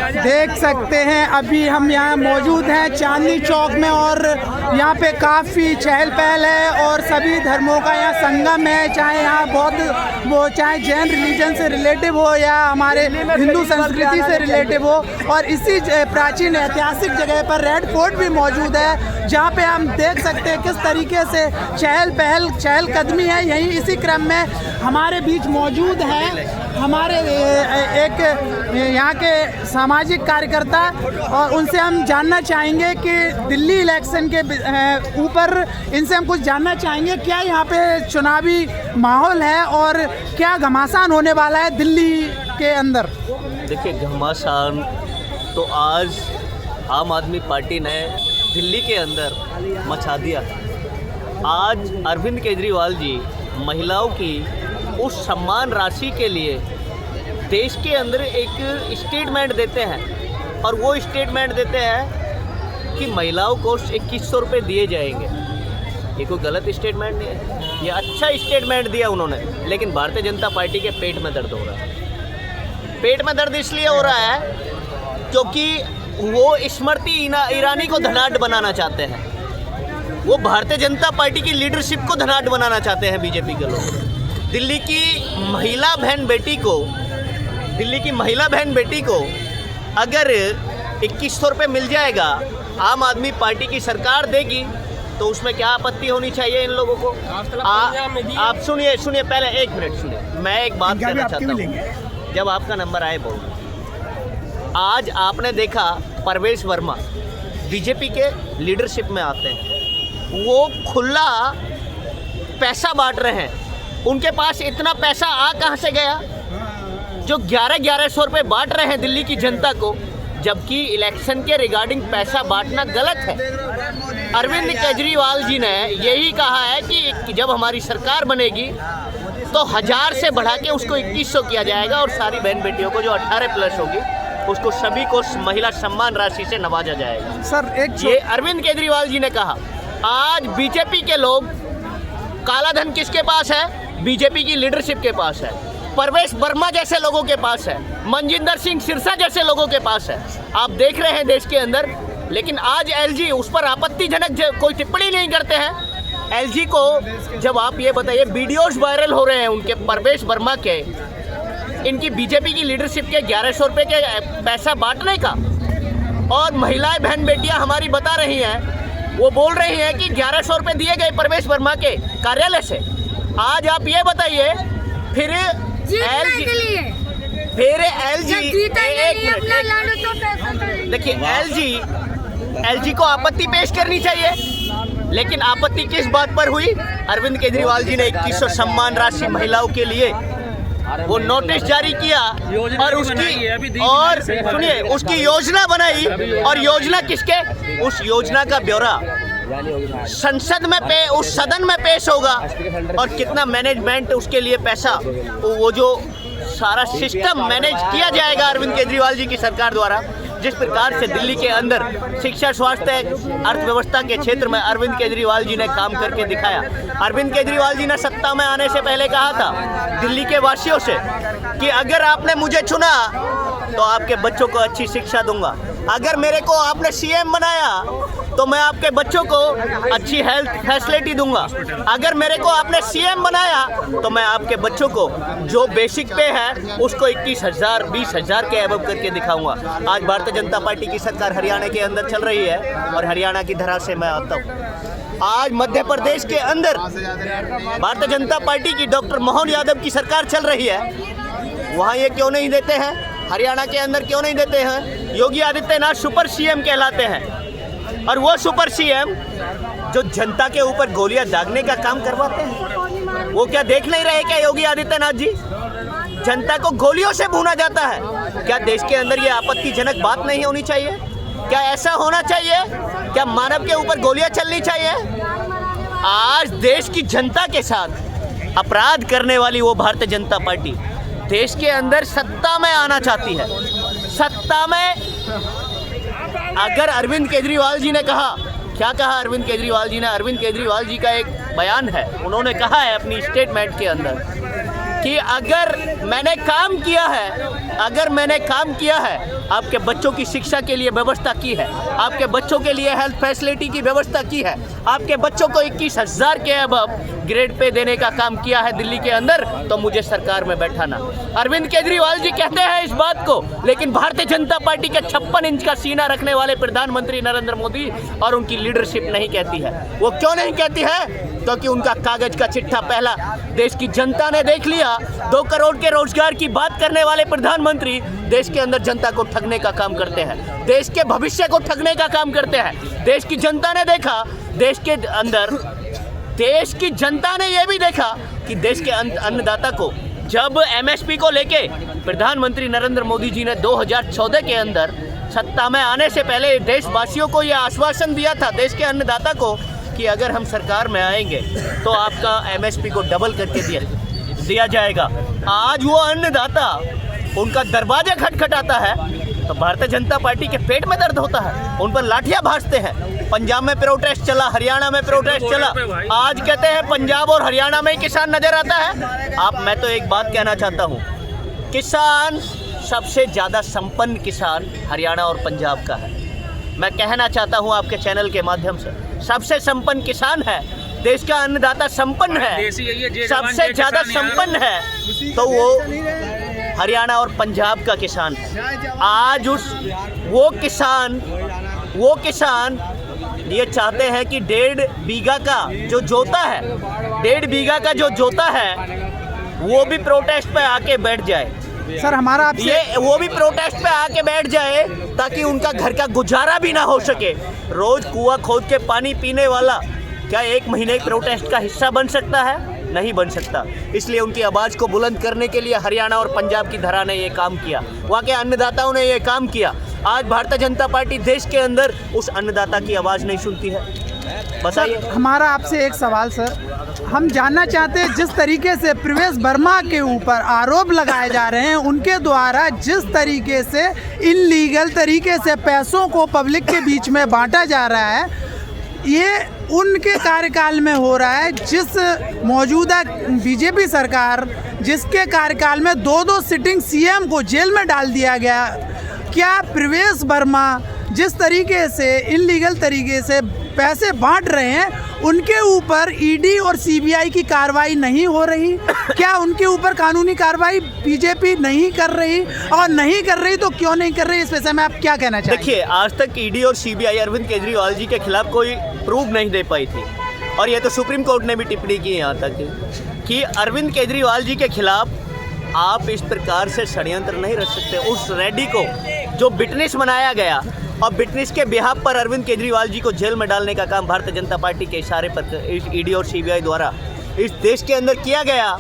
देख सकते हैं अभी हम यहाँ मौजूद हैं चांदनी चौक में और यहाँ पे काफ़ी चहल पहल है और सभी धर्मों का यहाँ संगम है, चाहे यहाँ बौद्ध वो चाहे जैन रिलीजन से रिलेटिव हो या हमारे हिंदू संस्कृति से रिलेटिव हो। और इसी प्राचीन ऐतिहासिक जगह पर रेड फोर्ट भी मौजूद है जहाँ पे हम देख सकते हैं किस तरीके से चहल कदमी है। यहीं इसी क्रम में हमारे बीच मौजूद है हमारे एक यहाँ के सामाजिक कार्यकर्ता और उनसे हम जानना चाहेंगे कि दिल्ली इलेक्शन के ऊपर इनसे हम कुछ जानना चाहेंगे क्या यहाँ पे चुनावी माहौल है और क्या घमासान होने वाला है दिल्ली के अंदर। देखिए, घमासान तो आज आम आदमी पार्टी ने दिल्ली के अंदर मचा दिया। आज अरविंद केजरीवाल जी महिलाओं की उस सम्मान राशि के लिए देश के अंदर एक स्टेटमेंट देते हैं और वो स्टेटमेंट देते हैं कि महिलाओं को 2100 रुपये दिए जाएंगे। ये कोई गलत स्टेटमेंट नहीं है, ये अच्छा स्टेटमेंट दिया उन्होंने, लेकिन भारतीय जनता पार्टी के पेट में दर्द हो रहा है। पेट में दर्द इसलिए हो रहा है क्योंकि वो स्मृति ईरानी को धनाढ़ बनाना चाहते हैं। वो भारतीय जनता पार्टी की लीडरशिप को धनाढ़ बनाना चाहते हैं बीजेपी के लोग। दिल्ली की महिला बहन बेटी को अगर 2100 रुपये मिल जाएगा, आम आदमी पार्टी की सरकार देगी, तो उसमें क्या आपत्ति होनी चाहिए इन लोगों को। आप सुनिए पहले 1 मिनट सुनिए, मैं एक बात कहना चाहता हूँ। जब आपका नंबर आए बोल, आज आपने देखा परवेश वर्मा बीजेपी के लीडरशिप में आते हैं, वो खुला पैसा बांट रहे हैं। उनके पास इतना पैसा कहाँ से गया जो 1100 रुपये बांट रहे हैं दिल्ली की जनता को, जबकि इलेक्शन के रिगार्डिंग पैसा बांटना गलत है। अरविंद केजरीवाल जी ने यही कहा है कि जब हमारी सरकार बनेगी तो 1000 से बढ़ा के उसको 2100 किया जाएगा और सारी बहन बेटियों को जो 18 प्लस होगी उसको सभी को महिला सम्मान राशि से नवाजा जाएगा। सर ये अरविंद केजरीवाल जी ने कहा। आज बीजेपी के लोग, काला धन किसके पास है? बीजेपी की लीडरशिप के पास है, परवेश वर्मा जैसे लोगों के पास है, मनजिंदर सिंह सिरसा जैसे लोगों के पास है। आप देख रहे हैं देश के अंदर, लेकिन आज एलजी उस पर आपत्तिजनक कोई टिप्पणी नहीं करते हैं। एलजी को जब आप ये बताइए, वीडियोस वायरल हो रहे हैं उनके परवेश वर्मा के, इनकी बीजेपी की लीडरशिप के 1100 रुपये के पैसा बांटने का, और महिलाएं बहन बेटियां हमारी बता रही हैं, वो बोल रही हैं कि 1100 रुपये दिए गए परवेश वर्मा के कार्यालय से। आज आप ये बताइए फिर एलजी देखिए, एलजी को आपत्ति पेश करनी चाहिए, लेकिन आपत्ति किस बात पर हुई? अरविंद केजरीवाल जी ने 2100 सम्मान राशि महिलाओं के लिए वो नोटिस जारी किया और सुनिए उसकी योजना बनाई। और योजना किसके? उस योजना का ब्यौरा संसद में उस सदन में पेश होगा और कितना मैनेजमेंट उसके लिए पैसा, वो जो सारा सिस्टम मैनेज किया जाएगा अरविंद केजरीवाल जी की सरकार द्वारा। जिस प्रकार से दिल्ली के अंदर शिक्षा, स्वास्थ्य, अर्थव्यवस्था के क्षेत्र में अरविंद केजरीवाल जी ने काम करके दिखाया। अरविंद केजरीवाल जी ने सत्ता में आने से पहले कहा था दिल्ली के वासियों से कि अगर आपने मुझे चुना तो आपके बच्चों को अच्छी शिक्षा दूंगा, अगर मेरे को आपने सीएम बनाया तो मैं आपके बच्चों को अच्छी हेल्थ फैसिलिटी दूंगा, अगर मेरे को आपने सीएम बनाया तो मैं आपके बच्चों को जो बेसिक पे है उसको 21,000 20,000 के एबव करके दिखाऊंगा। आज भारतीय जनता पार्टी की सरकार हरियाणा के अंदर चल रही है और हरियाणा की धरा से मैं आता हूँ। आज मध्य प्रदेश के अंदर भारतीय जनता पार्टी की डॉक्टर मोहन यादव की सरकार चल रही है, वहाँ ये क्यों नहीं देते हैं? हरियाणा के अंदर क्यों नहीं देते हैं? योगी आदित्यनाथ सुपर सीएम कहलाते हैं और वो सुपर सीएम जो जनता के ऊपर गोलियां दागने का काम करवाते हैं, वो क्या देख नहीं रहे क्या योगी आदित्यनाथ जी? जनता को गोलियों से भूना जाता है। क्या देश के अंदर ये आपत्तिजनक बात नहीं होनी चाहिए? क्या ऐसा होना चाहिए? क्या मानव के ऊपर गोलियां चलनी चाहिए? आज देश की जनता के साथ अपराध करने वाली वो भारतीय जनता पार्टी देश के अंदर सत्ता में आना चाहती है। सत्ता में अगर अरविंद केजरीवाल जी ने कहा, क्या कहा अरविंद केजरीवाल जी ने? अरविंद केजरीवाल जी का एक बयान है, उन्होंने कहा है अपनी स्टेटमेंट के अंदर कि अगर मैंने काम किया है आपके बच्चों की शिक्षा के लिए व्यवस्था की है, आपके बच्चों के लिए हेल्थ फैसिलिटी की व्यवस्था की है, आपके बच्चों को 21,000 के अब ग्रेड पे देने का काम किया है दिल्ली के अंदर, तो मुझे सरकार में बैठाना। अरविंद केजरीवाल जी कहते हैं इस बात को, लेकिन भारतीय जनता पार्टी के 56 इंच का सीना रखने वाले प्रधानमंत्री नरेंद्र मोदी और उनकी लीडरशिप नहीं कहती है। वो क्यों नहीं कहती है? क्योंकि उनका कागज का चिट्ठा पहला देश की जनता ने देख लिया। 2 करोड़ के रोजगार की बात करने वाले प्रधानमंत्री देश के अंदर जनता को ठगने का काम करते हैं, देश के भविष्य को ठगने का काम करते हैं। देश की जनता ने देखा, देश के अंदर देश की जनता ने यह भी देखा कि देश के अन्नदाता को, जब एमएसपी को लेके प्रधानमंत्री नरेंद्र मोदी जी ने 2014 के अंदर सत्ता में आने से पहले देशवासियों को यह आश्वासन दिया था, देश के अन्नदाता को, कि अगर हम सरकार में आएंगे तो आपका एमएसपी को डबल करके दिया जाएगा। आज वो अन्नदाता उनका दरवाजा खटखटाता है तो भारतीय जनता पार्टी के पेट में दर्द होता है, उन पर लाठियां भाजते हैं। पंजाब में प्रोटेस्ट चला, हरियाणा में प्रोटेस्ट चला, आज कहते हैं पंजाब और हरियाणा में ही किसान नजर आता है। मैं तो एक बात कहना चाहता हूँ, किसान सबसे ज़्यादा संपन्न किसान हरियाणा और पंजाब का है। मैं कहना चाहता हूँ आपके चैनल के माध्यम से, सबसे संपन्न किसान है, देश का अन्नदाता संपन्न है, सबसे ज़्यादा संपन्न है तो वो हरियाणा और पंजाब का किसान है। आज वो किसान ये चाहते हैं कि 1.5 बीघा का जो जोता है, 1.5 बीघा का जो जोता है वो भी प्रोटेस्ट पे आके बैठ जाए। सर हमारा आपसे वो भी प्रोटेस्ट पे आके बैठ जाए ताकि उनका घर का गुजारा भी ना हो सके। रोज कुआं खोद के पानी पीने वाला क्या 1 महीने प्रोटेस्ट का हिस्सा बन सकता है? नहीं बन सकता। इसलिए उनकी आवाज़ को बुलंद करने के लिए हरियाणा और पंजाब की धरा ने ये काम किया, वहाँ के अन्नदाताओं ने ये काम किया। आज भारतीय जनता पार्टी देश के अंदर उस अन्नदाता की आवाज़ नहीं सुनती है। बताइए। हमारा आपसे एक सवाल सर, हम जानना चाहते हैं जिस तरीके से प्रवेश वर्मा के ऊपर आरोप लगाए जा रहे हैं, उनके द्वारा जिस तरीके से इनलीगल तरीके से पैसों को पब्लिक के बीच में बांटा जा रहा है, ये उनके कार्यकाल में हो रहा है। जिस मौजूदा बीजेपी सरकार जिसके कार्यकाल में 2 सिटिंग सीएम को जेल में डाल दिया गया, क्या प्रवेश वर्मा जिस तरीके से इनलीगल तरीके से पैसे बांट रहे हैं उनके ऊपर ईडी और सीबीआई की कार्रवाई नहीं हो रही? क्या उनके ऊपर कानूनी कार्रवाई बीजेपी नहीं कर रही, और नहीं कर रही तो क्यों नहीं कर रही? इस विषय में आप क्या कहना चाहेंगे? देखिए, आज तक ईडी और सीबीआई अरविंद केजरीवाल जी के खिलाफ कोई प्रूफ नहीं दे पाई थी, और ये तो सुप्रीम कोर्ट ने भी टिप्पणी की यहाँ तक कि अरविंद केजरीवाल जी के खिलाफ आप इस प्रकार से षड्यंत्र नहीं रच सकते। उस रेड्डी को जो बिटनेस बनाया गया और बिटनेस के बिहाफ पर अरविंद केजरीवाल जी को जेल में डालने का काम भारतीय जनता पार्टी के इशारे पर ईडी और सीबीआई द्वारा इस देश के अंदर किया गया,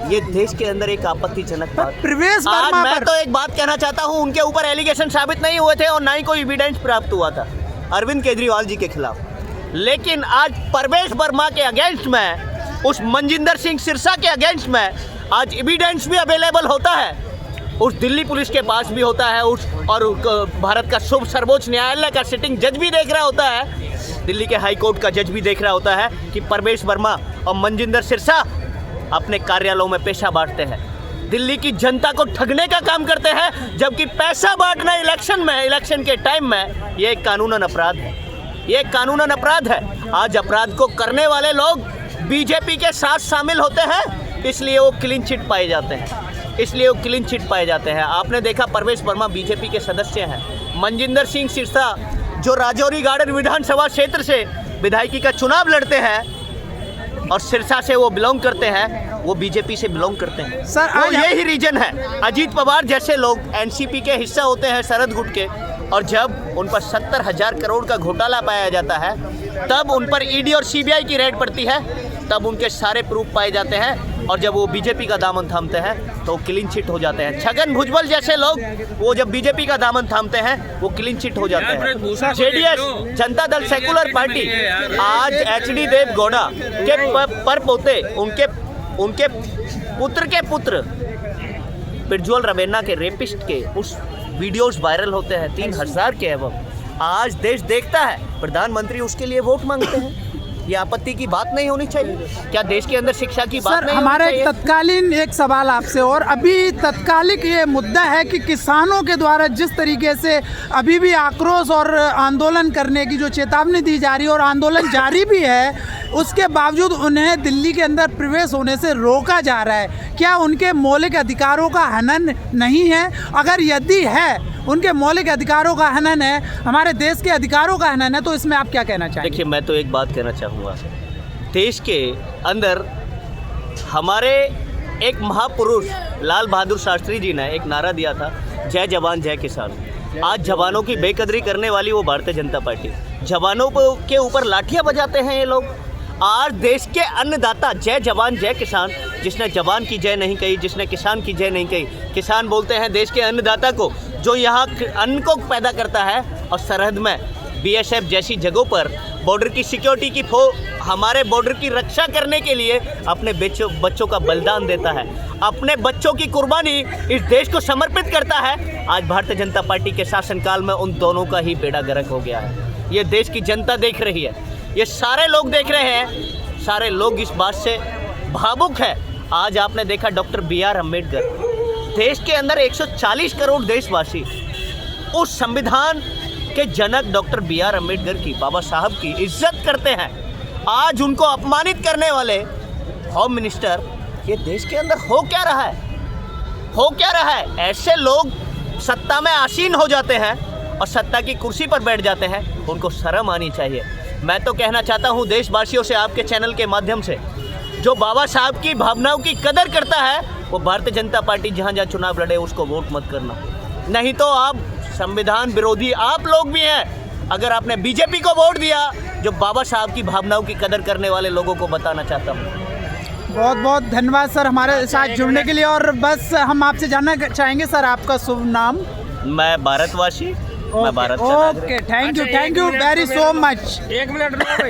ये देश के अंदर एक आपत्तिजनक बात। प्रवेश आज वर्मा मैं तो एक बात कहना चाहता हूँ, उनके ऊपर एलिगेशन साबित नहीं हुए थे और ना ही कोई एविडेंस प्राप्त हुआ था अरविंद केजरीवाल जी के खिलाफ, लेकिन आज प्रवेश वर्मा के अगेंस्ट में, उस मनजिंदर सिंह सिरसा के अगेंस्ट में आज एविडेंस भी अवेलेबल होता है, उस दिल्ली पुलिस के पास भी होता है, और भारत का सर्वोच्च न्यायालय का सिटिंग जज भी देख रहा होता है, दिल्ली के हाई कोर्ट का जज भी देख रहा होता है कि प्रवेश वर्मा और मनजिंदर सिरसा अपने कार्यालयों में पैसा बांटते हैं, दिल्ली की जनता को ठगने का काम करते हैं, जबकि पैसा बांटना इलेक्शन के टाइम में ये एक कानूनन अपराध है, ये एक कानूनन अपराध है। आज अपराध को करने वाले लोग बीजेपी के साथ शामिल होते हैं, इसलिए वो क्लीन चिट पाए जाते हैं, आपने देखा प्रवेश वर्मा बीजेपी के सदस्य हैं, मनजिंदर सिंह सिरसा जो राजौरी गार्डन विधानसभा क्षेत्र से विधायकी का चुनाव लड़ते हैं और सिरसा से वो बिलोंग करते हैं, वो बीजेपी से बिलोंग करते हैं सर। वो यही रीजन है। अजीत पवार जैसे लोग एनसीपी के हिस्सा होते हैं शरद गुट के, और जब उन पर 70,000 करोड़ का घोटाला पाया जाता है, तब उन पर ईडी और सीबीआई की रेड पड़ती है, तब उनके सारे प्रूफ पाए जाते हैं, और जब वो बीजेपी का दामन थामते हैं तो क्लीन चिट हो जाते हैं। छगन भुजबल जैसे लोग वो जब बीजेपी का दामन थामते हैं वो क्लीन चिट हो जाते हैं। JDS Janata Dal secular party आज एचडी देव गौड़ा के परपोते, उनके पुत्र के पुत्र प्रज्वल रवेन्ना के रेपिस्ट के उस वीडियोस वायरल होते हैं 3,000 के एवं। आज देश देखता है, प्रधानमंत्री उसके लिए वोट मांगते हैं, ये आपत्ति की बात नहीं होनी चाहिए? क्या देश के अंदर शिक्षा की बात सर नहीं हमारा होनी एक चाहिए? तत्कालीन एक सवाल आपसे, और अभी तत्कालिक ये मुद्दा है कि किसानों के द्वारा जिस तरीके से अभी भी आक्रोश और आंदोलन करने की जो चेतावनी दी जा रही है और आंदोलन जारी भी है, उसके बावजूद उन्हें दिल्ली के अंदर प्रवेश होने से रोका जा रहा है। क्या उनके मौलिक अधिकारों का हनन नहीं है? अगर यदि है, उनके मौलिक अधिकारों का हनन है, हमारे देश के अधिकारों का हनन है, तो इसमें आप क्या कहना चाहेंगे? देखिए, मैं तो एक बात कहना चाहूँगा, देश के अंदर हमारे एक महापुरुष लाल बहादुर शास्त्री जी ने एक नारा दिया था, जय जवान जय किसान। आज जवानों की बेकदरी करने वाली वो भारतीय जनता पार्टी, जवानों के ऊपर लाठियां बजाते हैं ये लोग। आज देश के अन्नदाता जय जवान जय किसान, जिसने जवान की जय नहीं कही, जिसने किसान की जय नहीं कही, किसान बोलते हैं देश के अन्नदाता को जो यहाँ अन्न को पैदा करता है, और सरहद में बीएसएफ जैसी जगहों पर बॉर्डर की सिक्योरिटी की हमारे बॉर्डर की रक्षा करने के लिए अपने बच्चों का बलिदान देता है, अपने बच्चों की कुर्बानी इस देश को समर्पित करता है। आज भारतीय जनता पार्टी के शासनकाल में उन दोनों का ही बेड़ा गर्क हो गया है। ये देश की जनता देख रही है, ये सारे लोग देख रहे हैं, सारे लोग इस बात से भावुक है। आज आपने देखा डॉक्टर B.R. अम्बेडकर, देश के अंदर 140 करोड़ देशवासी उस संविधान के जनक डॉक्टर B.R. अम्बेडकर की, बाबा साहब की इज्जत करते हैं। आज उनको अपमानित करने वाले होम मिनिस्टर, ये देश के अंदर हो क्या रहा है? हो क्या रहा है? ऐसे लोग सत्ता में आसीन हो जाते हैं और सत्ता की कुर्सी पर बैठ जाते हैं, उनको शर्म आनी चाहिए। मैं तो कहना चाहता हूँ देशवासियों से, आपके चैनल के माध्यम से, जो बाबा साहब की भावनाओं की कदर करता है, वो भारतीय जनता पार्टी जहाँ जहाँ चुनाव लड़े उसको वोट मत करना, नहीं तो आप संविधान विरोधी आप लोग भी हैं। अगर आपने बीजेपी को वोट दिया, जो बाबा साहब की भावनाओं की कदर करने वाले लोगों को बताना चाहता हूँ। बहुत बहुत धन्यवाद सर हमारे साथ जुड़ने के लिए। और बस हम आपसे जानना चाहेंगे सर, आपका शुभ नाम? मैं भारतवासी, मैं भारत का नागरिक। Okay, thank you very so much. एक मिनट